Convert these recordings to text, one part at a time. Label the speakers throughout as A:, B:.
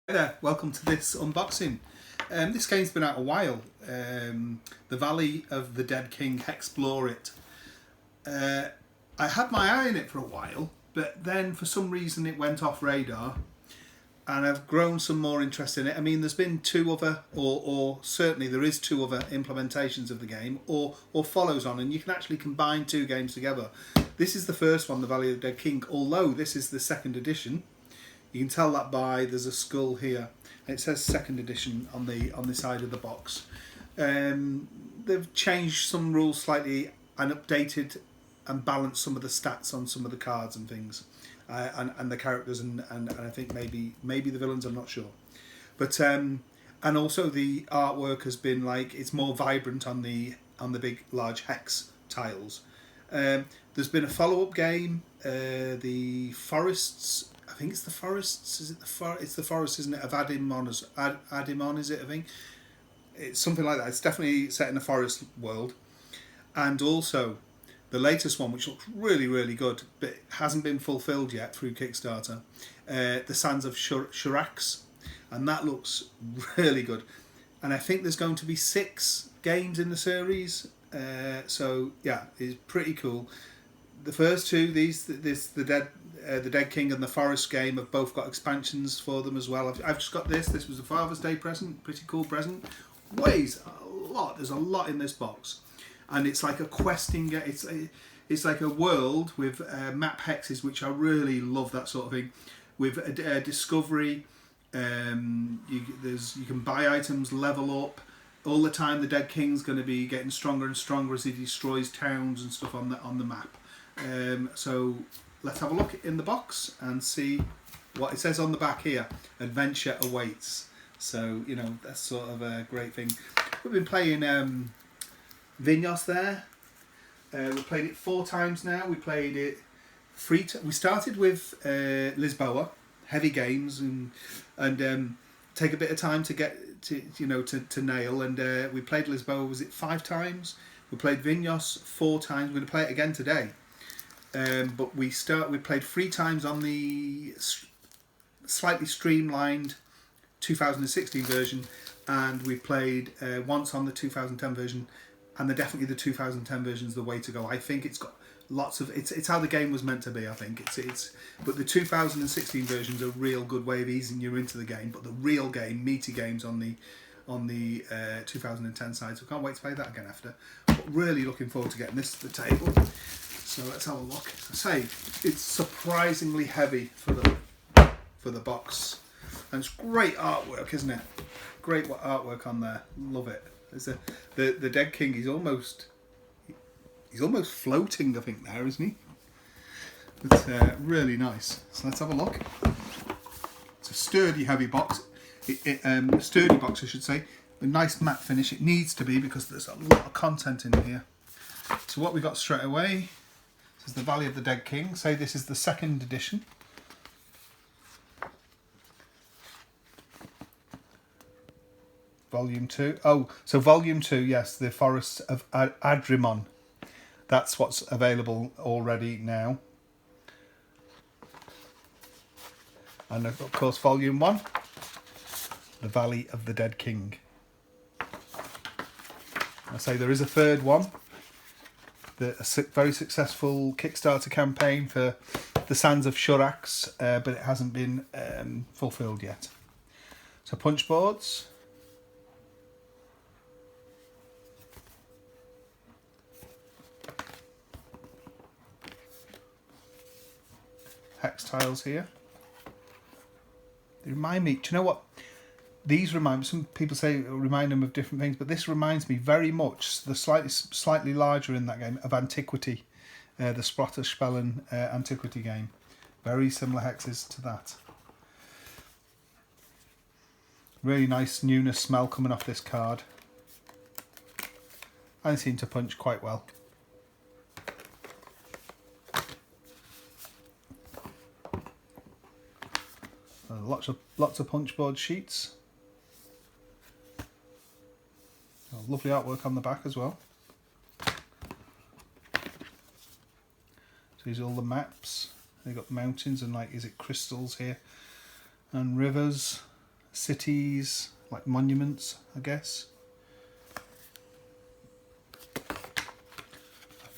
A: Hi there, welcome to this unboxing. This game's been out a while. The Valley of the Dead King, Hexplore It. I had my eye on it for a while, but then for some reason it went off radar, and I've grown some more interest in it. I mean, there's been two other, or certainly there is two other implementations of the game, or follows on, and you can actually combine two games together. This is the first one, the Valley of the Dead King, although this is the second edition. You can tell that by there's a skull here. It says second edition on the side of the box. They've changed some rules slightly and updated and balanced some of the stats on some of the cards and things, and the characters and I think maybe the villains. I'm not sure, but and also the artwork has been it's more vibrant on the big large hex tiles. There's been a follow-up game, the Forests. I think it's the Forests. Is it It's the Forest, isn't it? Of Adimon, is it? I think it's something like that. It's definitely set in a forest world, and also the latest one, which looks really, really good, but hasn't been fulfilled yet through Kickstarter. The Sands of Shurax, and that looks really good. And I think there's going to be 6 games in the series. So yeah, it's pretty cool. The first two, the Dead King and the Forest game, have both got expansions for them as well. I've just got this. This was a Father's Day present. Pretty cool present. Weighs a lot. There's a lot in this box, and it's like a questing. It's like a world with map hexes, which I really love that sort of thing. With a discovery, you can buy items, level up. All the time, the Dead King's going to be getting stronger and stronger as he destroys towns and stuff on the map. So let's have a look in the box and see what it says on the back here. Adventure awaits. So, you know, that's sort of a great thing. We've been playing Vinyos there. We've played it 4 times now. We played it we started with Lisboa, heavy games, and take a bit of time to get to nail. And we played Lisboa, was it 5 times? We played Vinyos 4 times. We're going to play it again today. But we played 3 times on the slightly streamlined 2016 version, and we played once on the 2010 version, and definitely the 2010 version is the way to go. I think it's got lots of it's how the game was meant to be. I think but the 2016 version is a real good way of easing you into the game. But the real game, meaty games on the 2010 side. So I can't wait to play that again after. But really looking forward to getting this to the table. So let's have a look. I say it's surprisingly heavy for the box, and it's great artwork, isn't it? Great artwork on there. Love it. There's the Dead King. He's almost floating, I think, there, isn't he? It's really nice. So let's have a look. It's a sturdy, heavy box. Sturdy box, I should say. A nice matte finish. It needs to be because there's a lot of content in here. So what we got straight away. This is the Valley of the Dead King. Say this is the second edition. Volume 2. Oh, so Volume 2, yes, the Forest of Adrimon. That's what's available already now. And of course, Volume 1, the Valley of the Dead King. I say there is a third one. A very successful Kickstarter campaign for the Sands of Shurax, but it hasn't been fulfilled yet. So punch boards. Hex tiles here. They remind me, do you know what? These some people say remind them of different things, but this reminds me very much, the slightly larger in that game, of Antiquity, the Splatterspellen Antiquity game. Very similar hexes to that. Really nice newness smell coming off this card. And they seem to punch quite well. Lots of punch board sheets. Lovely artwork on the back as well. So these are all the maps. They've got mountains and is it crystals here? And rivers. cities, like monuments, I guess.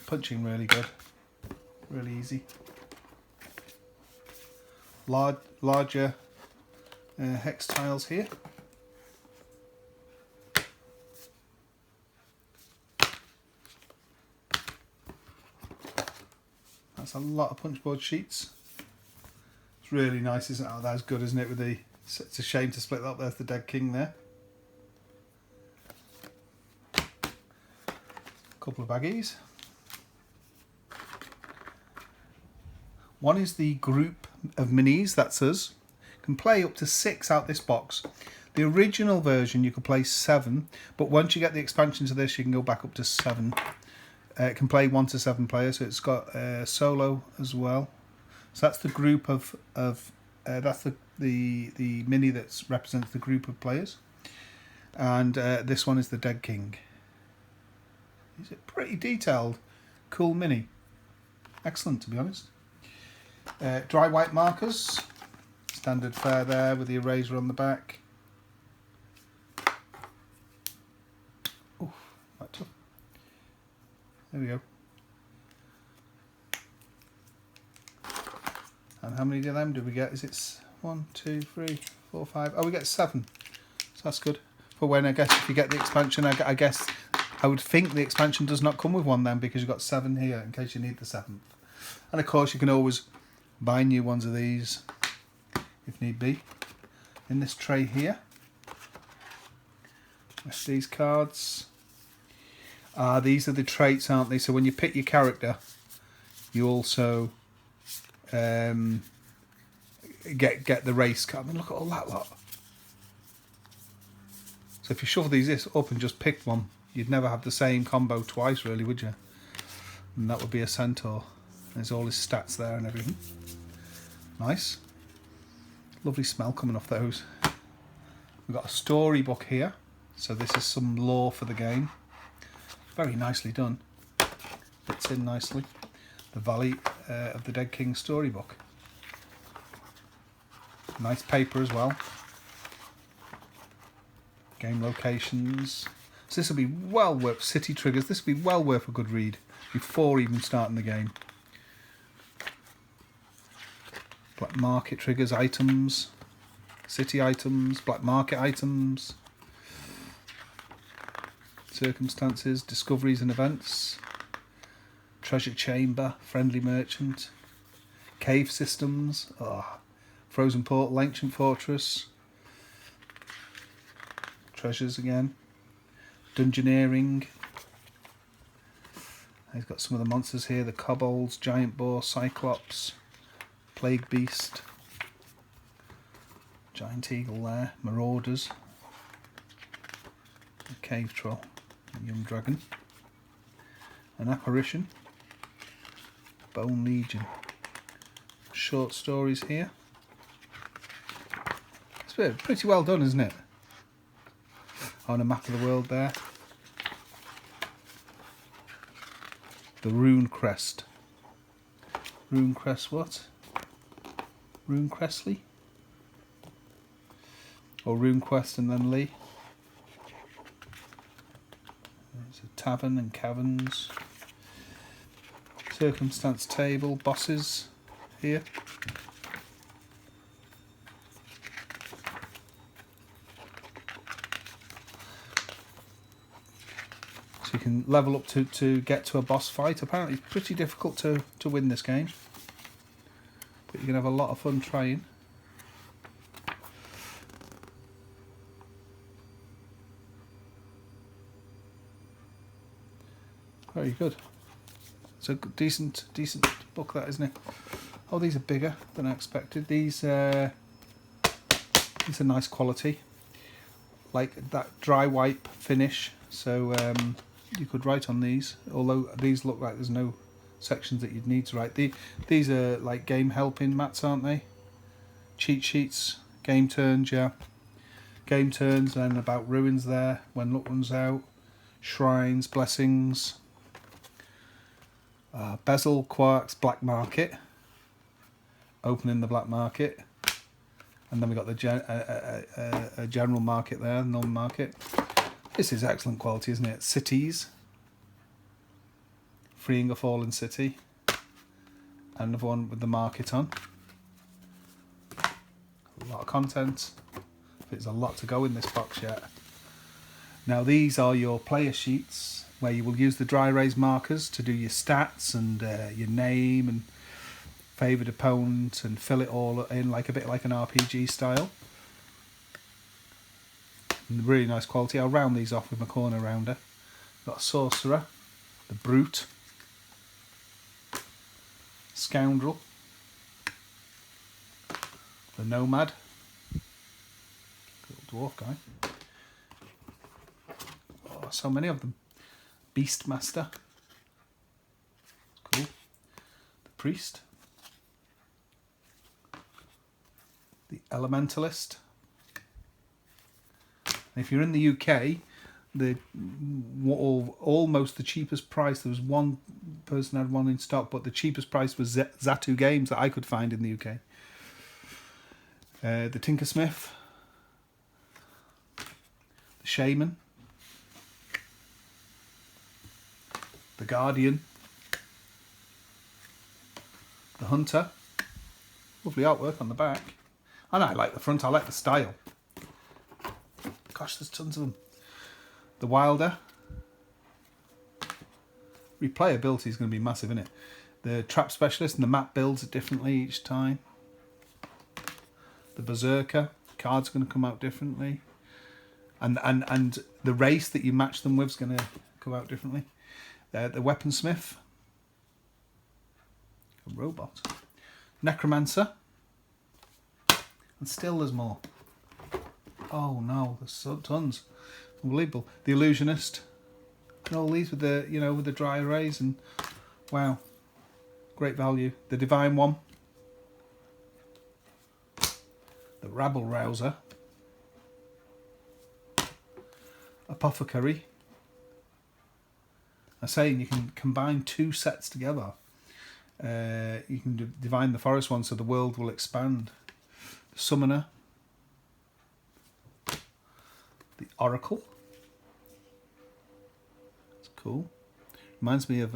A: Punching really good, really easy. Larger hex tiles here. That's a lot of punchboard sheets. It's really nice, isn't it? Oh, that's good, isn't it? With the, it's a shame to split that up. There's the dead king there. A couple of baggies. One is the group of minis, that's us. Can play up to 6 out this box. The original version you could play 7, but once you get the expansion to this you can go back up to 7. It can play 1 to 7 players, so it's got solo as well. So that's the group of that's the mini that represents the group of players. And this one is the Dead King. It's a pretty detailed, cool mini. Excellent, to be honest. Dry white markers, standard fare there with the eraser on the back. Oh, quite tough. There we go. And how many of them do we get? Is it 1, 2, 3, 4, 5? Oh, we get 7. So that's good. For when, I guess, if you get the expansion, I guess I would think the expansion does not come with one then, because you've got 7 here in case you need the 7th. And of course you can always buy new ones of these if need be. In this tray here, that's these cards. These are the traits, aren't they? So when you pick your character, you also get the race card. I mean, look at all that lot. So if you shuffle these up and just pick one, you'd never have the same combo twice, really, would you? And that would be a centaur. There's all his stats there and everything. Nice. Lovely smell coming off those. We've got a storybook here. So this is some lore for the game. Very nicely done. Fits in nicely. The Valley of the Dead King storybook. Nice paper as well. Game locations. So this will be well worth, city triggers, this will be well worth a good read before even starting the game. Black market triggers, items, city items, black market items, circumstances, discoveries and events, treasure chamber, friendly merchant, cave systems, frozen portal, ancient fortress, treasures again, dungeoneering. He's got some of the monsters here, the kobolds, giant boar, cyclops, plague beast, giant eagle there, marauders, a cave troll, a young dragon, an apparition, bone legion, short stories here. It's pretty well done, isn't it? On a map of the world there. The Rune Crest. Rune Crest what? Rune Crestley? Or Rune Quest and then Lee. There's a tavern and caverns. Circumstance table, bosses here. So you can level up to get to a boss fight. Apparently it's pretty difficult to win this game. But you can have a lot of fun trying. Very good. It's a decent book, that, isn't it? Oh, these are bigger than I expected. These are nice quality. Like that dry wipe finish. So you could write on these. Although these look like there's no sections that you'd need to write. These are like game helping mats, aren't they? Cheat sheets, game turns, yeah. Game turns, and about ruins there, when luck runs out. Shrines, blessings. Bezel, quarks, black market. Opening the black market. And then we've got the general market there, non-market. This is excellent quality, isn't it? Cities. Freeing a fallen city. Another one with the market on. A lot of content. There's a lot to go in this box yet. Now these are your player sheets where you will use the dry erase markers to do your stats and your name and favoured opponent and fill it all in like a bit like an RPG style. And really nice quality. I'll round these off with my corner rounder. Got a sorcerer, the brute, scoundrel, the nomad, little dwarf guy. Oh, so many of them. Beastmaster, cool. The priest, the elementalist. And if you're in the UK, almost the cheapest price. There was one person had one in stock, but the cheapest price was Zatu Games that I could find in the UK. The Tinkersmith, the Shaman, the Guardian, the Hunter. Lovely artwork on the back, and I like the front. I like the style. Gosh, there's tons of them. The Wilder. Replayability is going to be massive, isn't it? The Trap Specialist, and the map builds it differently each time. The Berserker. Cards are going to come out differently. And the race that you match them with is going to come out differently. The Weaponsmith. A robot. Necromancer. And still there's more. Oh no, there's so tons. Unbelievable. The Illusionist. And all these with the, you know, with the dry erase, and wow. Great value. The Divine One. The Rabble Rouser. Apothecary. I'm saying you can combine two sets together. You can divine the forest one so the world will expand. The Summoner. The Oracle. It's cool. Reminds me of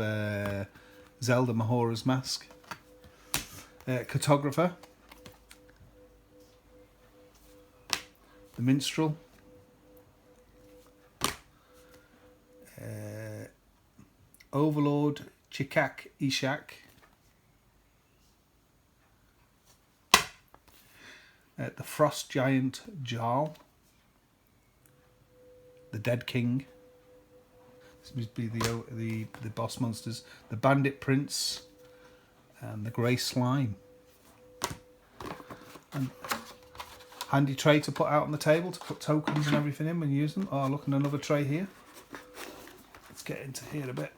A: Zelda Majora's Mask. Cartographer. The Minstrel. Overlord Chikak Ishak. The Frost Giant Jarl. The Dead King. This must be the boss monsters. The Bandit Prince. And the Grey Slime. And handy tray to put out on the table to put tokens and everything in when you use them. Oh, look, and another tray here. Let's get into here a bit.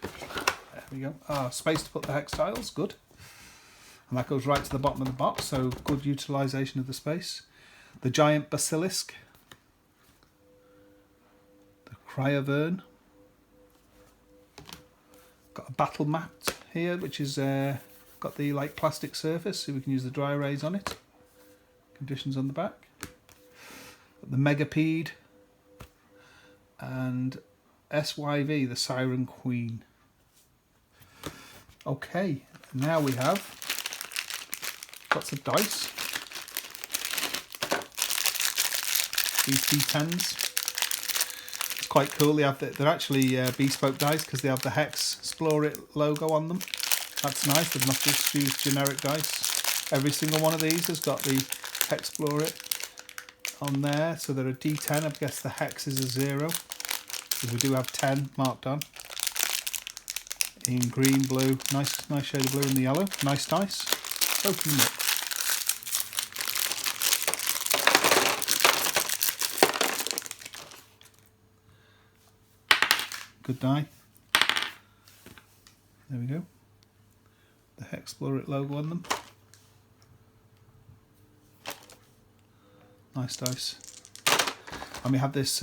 A: There we go. Ah, space to put the hex tiles. Good. And that goes right to the bottom of the box, so good utilisation of the space. The Giant Basilisk. The Cryovern. Got a battle mat here, which is got the like plastic surface, so we can use the dry erase on it. Conditions on the back. Got the Megapede. And SYV, the Siren Queen. Okay, now we have lots of dice. These D10s. It's quite cool. They have they're actually bespoke dice because they have the Hexplore It logo on them. That's nice. They've not just used generic dice. Every single one of these has got the Hexplore It on there. So they're a D10. I guess the hex is a 0. Because we do have 10 marked on. In green, blue, nice shade of blue in the yellow. Nice dice. Open them up. Good die. There we go. The Hexplore It logo on them. Nice dice. And we have this.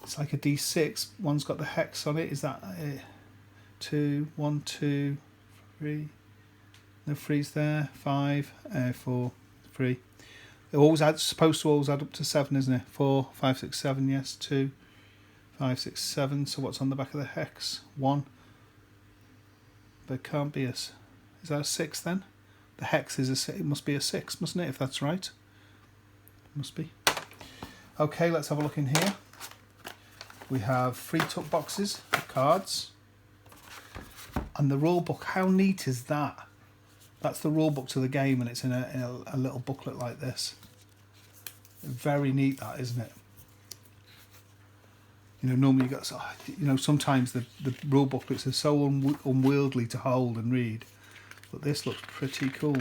A: It's like a D6. One's got the hex on it. Is that 2, 1, 2, 3? No 3's there. 5, 4. 3. It always adds, supposed to always add up to 7, isn't it? 4, 5, 6, 7, yes, 2, 5, 6, 7. So what's on the back of the hex? 1. There can't be is that a 6 then? The hex is a 6. It must be a 6, mustn't it, if that's right? It must be. Okay, let's have a look in here. We have 3 tuck boxes of cards. And the rule book. How neat is that? That's the rule book to the game, and it's in a little booklet like this. Very neat, that, isn't it? You know, normally you got, you know, sometimes the rule booklets are so unwieldy to hold and read, but this looks pretty cool.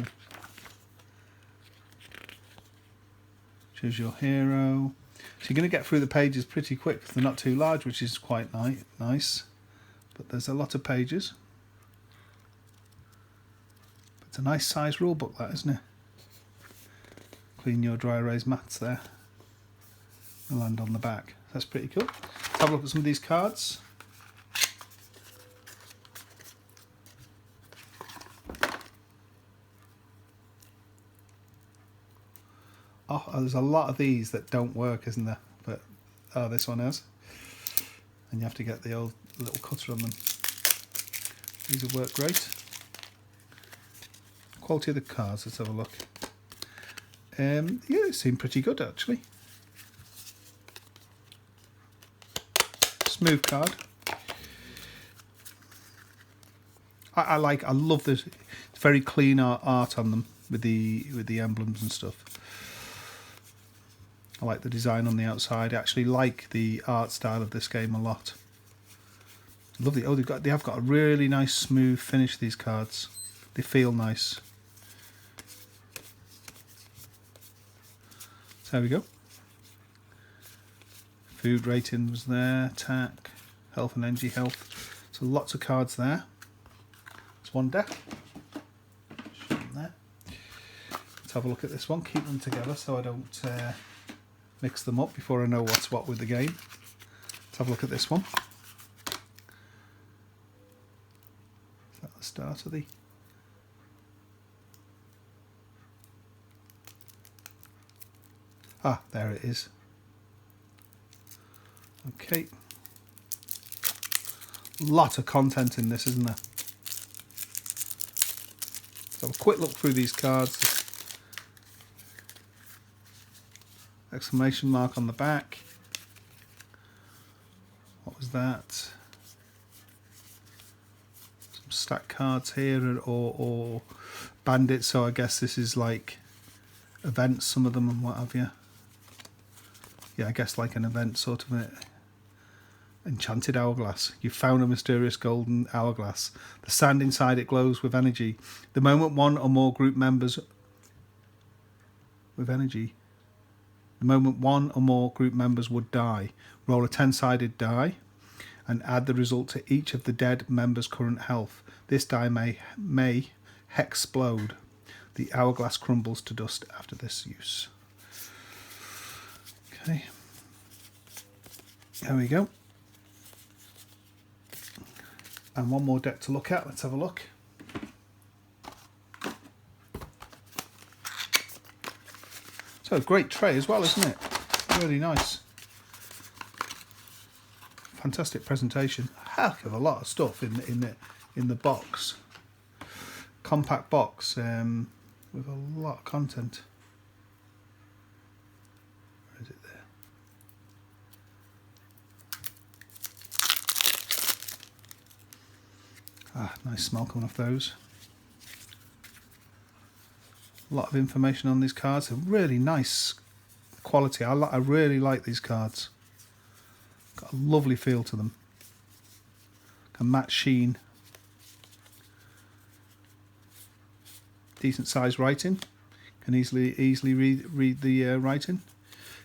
A: Shows your hero. So you're going to get through the pages pretty quick because they're not too large, which is quite nice. But there's a lot of pages. It's a nice size rule book, that, isn't it? Clean your dry erase mats there. They'll land on the back. That's pretty cool. Let's have a look at some of these cards. Oh, there's a lot of these that don't work, isn't there? But this one has. And you have to get the old little cutter on them. These will work great. Quality of the cards, let's have a look. Yeah, they seem pretty good actually. Smooth card. I love this. It's very clean art on them with the emblems and stuff. I like the design on the outside. I actually like the art style of this game a lot. Lovely. Oh, they have got a really nice smooth finish, these cards. They feel nice. So there we go. Food rating was there, attack, health and energy health. So lots of cards there. It's one deck. Show them there. Let's have a look at this one. Keep them together so I don't mix them up before I know what's what with the game. Let's have a look at this one. Is that the start of the... Ah, there it is. Okay. Lot of content in this, isn't there? So have a quick look through these cards. Exclamation mark on the back. What was that? Some stack cards here or bandits, so I guess this is like events, some of them and what have you. Yeah, I guess like an event sort of it. Enchanted hourglass. You found a mysterious golden hourglass. The sand inside it glows with energy. The moment one or more group members with energy. The moment one or more group members would die. Roll a 10-sided die and add the result to each of the dead members' current health. This die may hexplode. The hourglass crumbles to dust after this use. Okay. There we go. And one more deck to look at. Let's have a look. So a great tray as well, isn't it? Really nice. Fantastic presentation. A heck of a lot of stuff in the box. Compact box with a lot of content. Where is it there? Ah, nice smell coming off those. A lot of information on these cards. They're really nice quality. I really like these cards. Got a lovely feel to them. A matte sheen. Decent size writing. Can easily read the writing,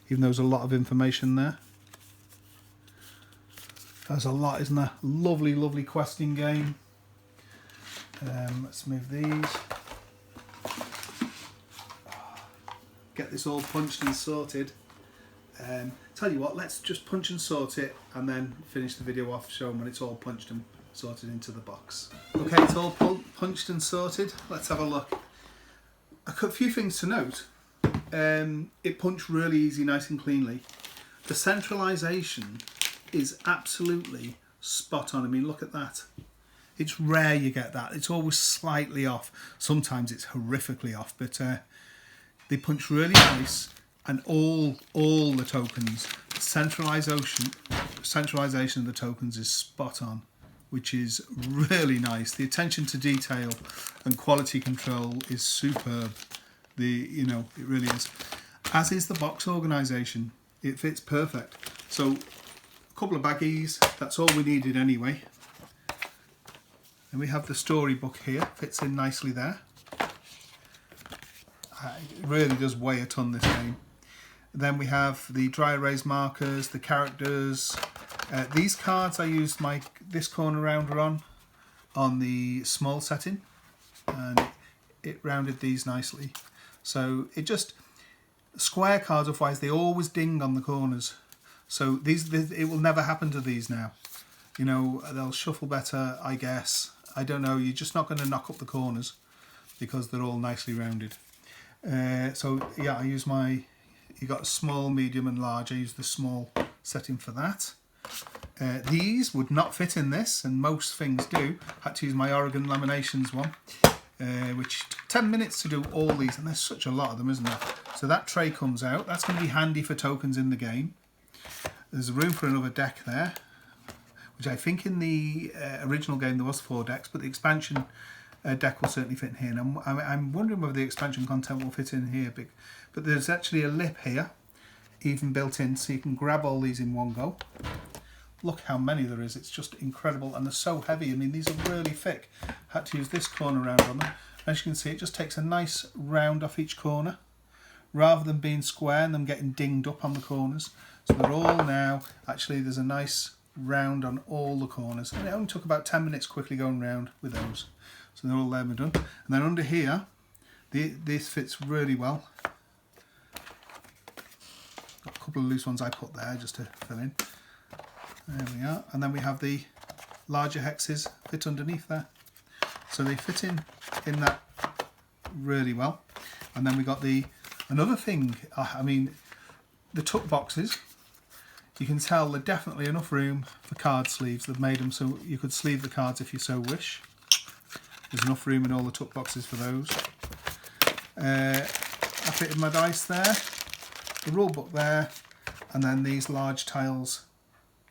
A: even though there's a lot of information there. There's a lot, isn't there? Lovely questing game. Let's move these. Get this all punched and sorted. Tell you what, let's just punch and sort it and then finish the video off showing when it's all punched and sorted into the box. Okay, it's all punched and sorted. Let's have a look. A few things to note. It punched really easy, nice and cleanly. The centralisation is absolutely spot on. I mean, look at that. It's rare you get that. It's always slightly off. Sometimes it's horrifically off, but they punch really nice, and all the tokens, centralisation of the tokens is spot on, which is really nice. The attention to detail and quality control is superb. It really is. As is the box organisation. It fits perfect. So a couple of baggies, that's all we needed anyway. And we have the storybook here, fits in nicely there. It really does weigh a ton, this game. Then we have the dry erase markers, the characters. These cards I used this corner rounder on the small setting, and it rounded these nicely. So it just, square cards, otherwise they always ding on the corners. So it will never happen to these now. They'll shuffle better, I guess. I don't know, you're just not going to knock up the corners because they're all nicely rounded. So yeah, I use you got small, medium and large. I use the small setting for that. These would not fit in this, and most things do. I had to use my Oregon Laminations one, which took 10 minutes to do all these, and there's such a lot of them, isn't there? So that tray comes out. That's going to be handy for tokens in the game. There's room for another deck there, which I think in the original game there was 4 decks, but the expansion deck will certainly fit in here. And I'm wondering whether the expansion content will fit in here, but there's actually a lip here, even built in, so you can grab all these in one go. Look how many there is, it's just incredible, and they're so heavy. I mean, these are really thick. Had to use this corner round on them. As you can see, it just takes a nice round off each corner, rather than being square and them getting dinged up on the corners. So they're all now, actually there's a nice round on all the corners, and it only took about 10 minutes quickly going round with those. So they're all there and done. And then under here, this fits really well. Got a couple of loose ones I put there just to fill in. There we are. And then we have the larger hexes fit underneath there. So they fit in that really well. And then we got another thing, I mean, the tuck boxes, you can tell they're definitely enough room for card sleeves. They've made them so you could sleeve the cards if you so wish. There's enough room in all the tuck boxes for those. I fitted my dice there, the rule book there, and then these large tiles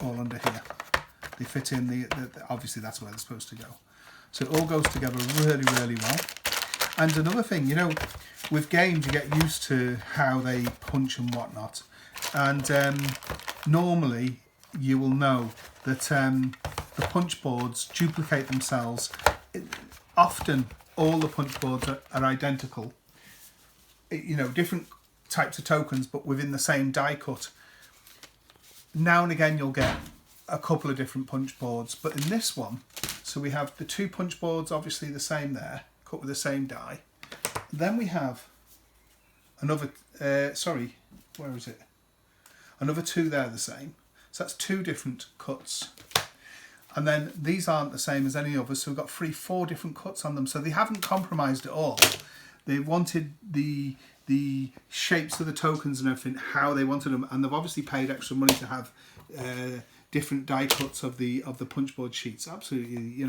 A: all under here. They fit in obviously that's where they're supposed to go. So it all goes together really, really well. And another thing, with games you get used to how they punch and whatnot. And normally you will know that the punch boards duplicate themselves. Often all the punch boards are identical. Different types of tokens, but within the same die cut. Now and again you'll get a couple of different punch boards, but in this one, so we have the 2 punch boards obviously the same there, cut with the same die. Then we have another, where is it? Another 2 there the same. So that's 2 different cuts. And then these aren't the same as any others, so we've got 4 different cuts on them. So they haven't compromised at all. They wanted the shapes of the tokens and everything, how they wanted them, and they've obviously paid extra money to have different die cuts of the punch board sheets. Absolutely,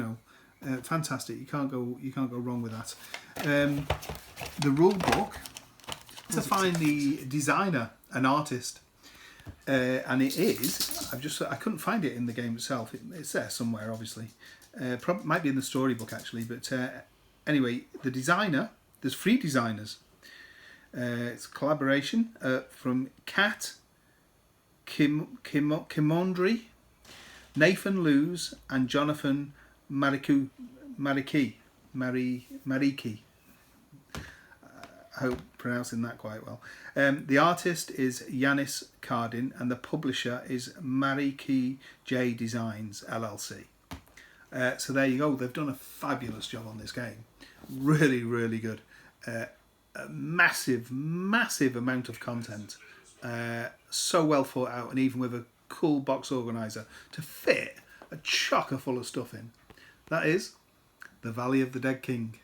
A: fantastic. You can't go wrong with that. The rule book, to find the designer, an artist. And it is, I couldn't find it in the game itself. It's there somewhere, obviously. Might be in the storybook actually, but anyway, the designer, there's 3 designers. It's a collaboration from Kat Kimondri, Nathan Luz, and Jonathan Mariki. I hope pronouncing that quite well. The artist is Yanis Cardin, and the publisher is Mariki J Designs LLC. So there you go. They've done a fabulous job on this game. Really, really good. A massive amount of content. So well thought out, and even with a cool box organizer to fit a chocker full of stuff in. That is The Valley of the Dead King.